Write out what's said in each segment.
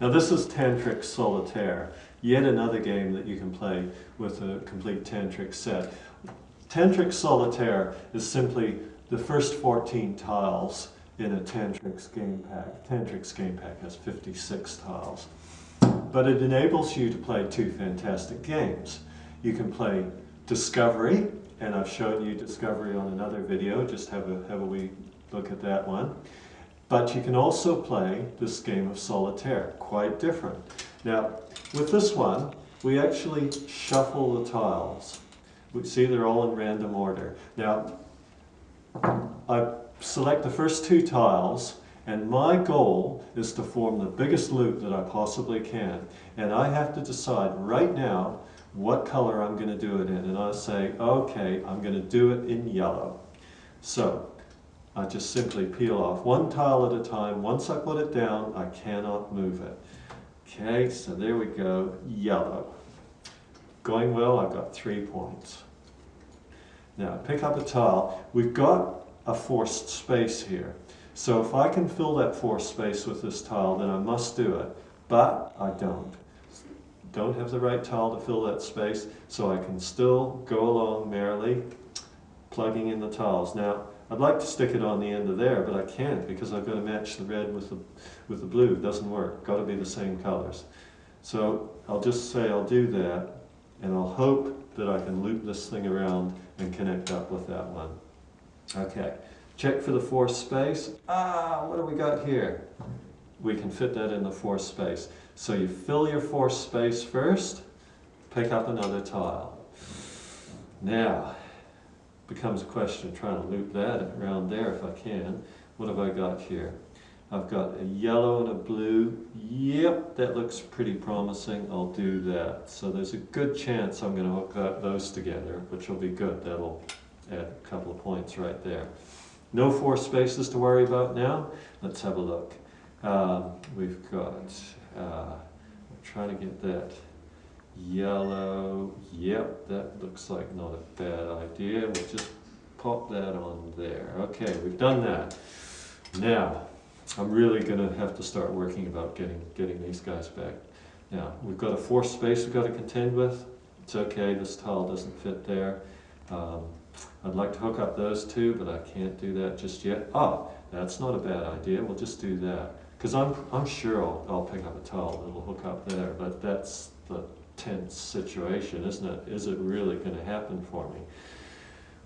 Now this is Tantrix Solitaire, yet another game that you can play with a complete Tantrix set. Tantrix Solitaire is simply the first 14 tiles in a Tantrix game pack. Tantrix game pack has 56 tiles. But it enables you to play two fantastic games. You can play Discovery, and I've shown you Discovery on another video, just have a wee look at that one. But you can also play this game of Solitaire, quite different. Now, with this one, we actually shuffle the tiles. We see they're all in random order. Now, I select the first two tiles, and my goal is to form the biggest loop that I possibly can. And I have to decide right now what color I'm going to do it in. And I say, okay, I'm going to do it in yellow. So, I just simply peel off one tile at a time. Once I put it down, I cannot move it. Okay, so there we go, yellow. Going well, I've got 3 points. Now, pick up a tile. We've got a forced space here. So if I can fill that forced space with this tile, then I must do it. But I don't. Don't have the right tile to fill that space, so I can still go along merrily, plugging in the tiles. Now, I'd like to stick it on the end of there, but I can't because I've got to match the red with the blue. It doesn't work. Got to be the same colors. So I'll just say I'll do that, and I'll hope that I can loop this thing around and connect up with that one. Okay, check for the forced space. What do we got here? We can fit that in the forced space. So you fill your forced space first, pick up another tile. Now, becomes a question of trying to loop that around there if I can. What have I got here? I've got a yellow and a blue. Yep, that looks pretty promising. I'll do that. So there's a good chance I'm going to hook up those together, which will be good. That'll add a couple of points right there. No forced spaces to worry about now. Let's have a look. We've got, I'm trying to get that yellow. Yep, that looks like not a bad idea. We'll just pop that on there. Okay, we've done that. Now, I'm really going to have to start working about getting these guys back. Now, we've got a forced space we've got to contend with. It's okay, this tile doesn't fit there. I'd like to hook up those two, but I can't do that just yet. That's not a bad idea. We'll just do that. Because I'm sure I'll pick up a tile that'll hook up there, but that's the tense situation, isn't it? Is it really going to happen for me?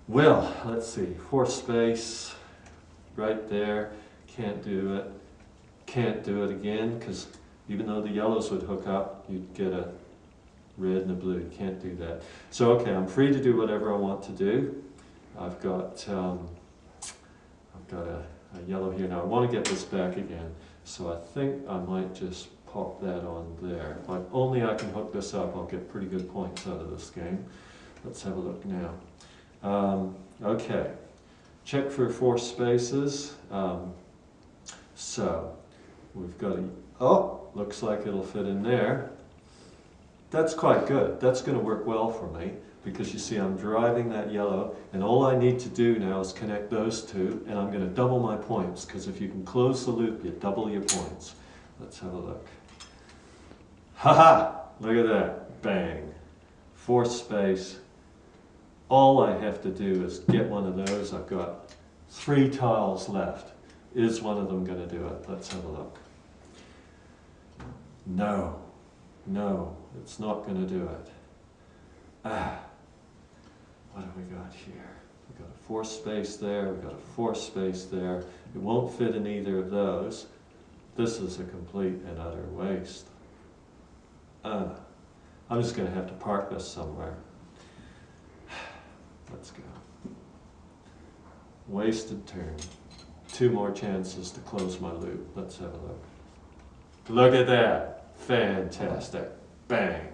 Well, let's see. Forced space right there. Can't do it. Can't do it again, because even though the yellows would hook up, you'd get a red and a blue. You can't do that. So, okay, I'm free to do whatever I want to do. I've got a yellow here. Now I want to get this back again, so I think I might just pop that on there. If only I can hook this up, I'll get pretty good points out of this game. Let's have a look now. Okay, check for forced spaces. So we've got looks like it'll fit in there. That's quite good. That's going to work well for me because you see I'm driving that yellow, and all I need to do now is connect those two, and I'm going to double my points, because if you can close the loop, you double your points. Let's have a look. Ha-ha! Look at that. Bang. Forced space. All I have to do is get one of those. I've got 3 tiles left. Is one of them going to do it? Let's have a look. No. No, it's not going to do it. What have we got here? We've got a forced space there, we've got a forced space there. It won't fit in either of those. This is a complete and utter waste. I'm just going to have to park this somewhere. Let's go. Wasted turn. 2 more chances to close my loop. Let's have a look. Look at that. Fantastic. Bang.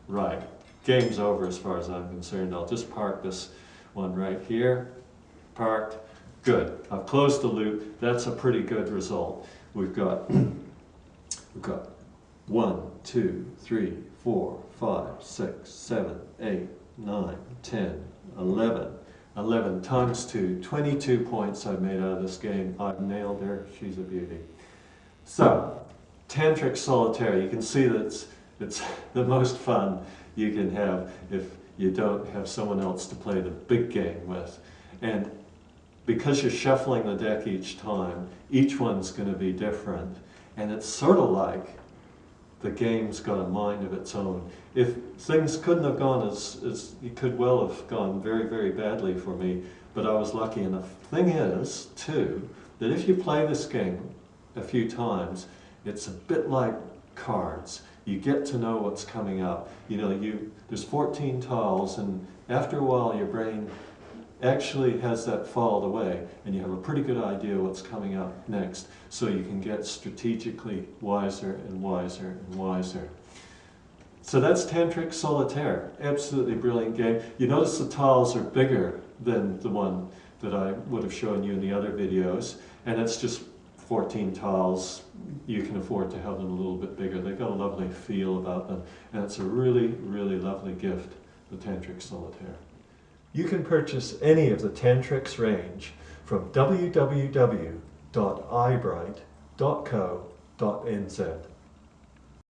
Right. Game's over as far as I'm concerned. I'll just park this one right here. Parked. Good. I've closed the loop. That's a pretty good result. We've got 1, 2, 3, 4, 5, 6, 7, 8, 9, 10, 11. 11 times 2. 22 points I've made out of this game. I've nailed her. She's a beauty. So, Tantrix Solitaire, you can see that it's the most fun you can have if you don't have someone else to play the big game with. And because you're shuffling the deck each time, each one's going to be different. And it's sort of like the game's got a mind of its own. If things couldn't have gone as it could well have gone very, very badly for me, but I was lucky enough. Thing is, too, that if you play this game a few times, it's a bit like cards. You get to know what's coming up. You know, there's 14 tiles, and after a while your brain actually has that filed away, and you have a pretty good idea what's coming up next, so you can get strategically wiser and wiser and wiser. So that's Tantrix Solitaire. Absolutely brilliant game. You notice the tiles are bigger than the one that I would have shown you in the other videos, and it's just 14 tiles. You can afford to have them a little bit bigger. They've got a lovely feel about them, and it's a really, really lovely gift, the Tantrix Solitaire. You can purchase any of the Tantrix range from www.eyebright.co.nz.